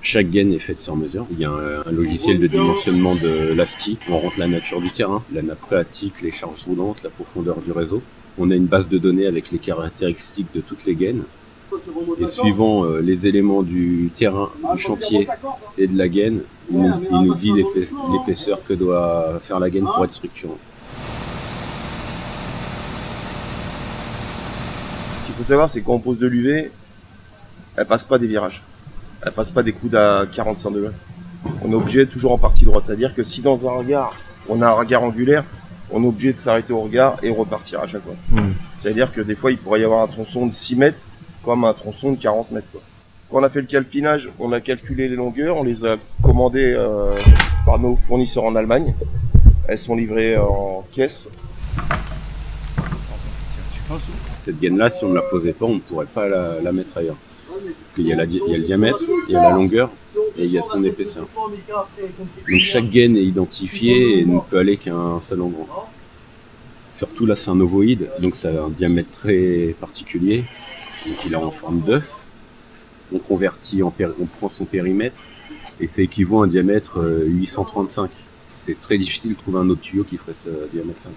Chaque gaine est faite sur mesure. Il y a un logiciel de dimensionnement de l'ASCII. On rentre la nature du terrain, la nappe phréatique, les charges roulantes, la profondeur du réseau. On a une base de données avec les caractéristiques de toutes les gaines. Et suivant les éléments du terrain, du chantier et de la gaine, il nous dit l'épaisseur que doit faire la gaine pour être structurante. Ce qu'il faut savoir, c'est que quand on pose de l'UV, elle passe pas des virages. Elle passe pas des coudes à 45 degrés. On est obligé toujours en partie droite. C'est-à-dire que si dans un regard, on a un regard angulaire, on est obligé de s'arrêter au regard et repartir à chaque fois. C'est-à-dire que des fois, il pourrait y avoir un tronçon de 6 mètres comme un tronçon de 40 mètres. Quoi. Quand on a fait le calpinage, on a calculé les longueurs, on les a commandées par nos fournisseurs en Allemagne. Elles sont livrées en caisse. Cette gaine-là, si on ne la posait pas, on ne pourrait pas la mettre ailleurs. Parce qu'il y a le diamètre, il y a la longueur et il y a son épaisseur. Donc chaque gaine est identifiée et ne peut aller qu'à un seul endroit. Surtout là, c'est un ovoïde, donc ça a un diamètre très particulier. Donc il est en forme d'œuf. On convertit, on prend son périmètre et ça équivaut à un diamètre 835. C'est très difficile de trouver un autre tuyau qui ferait ce diamètre-là.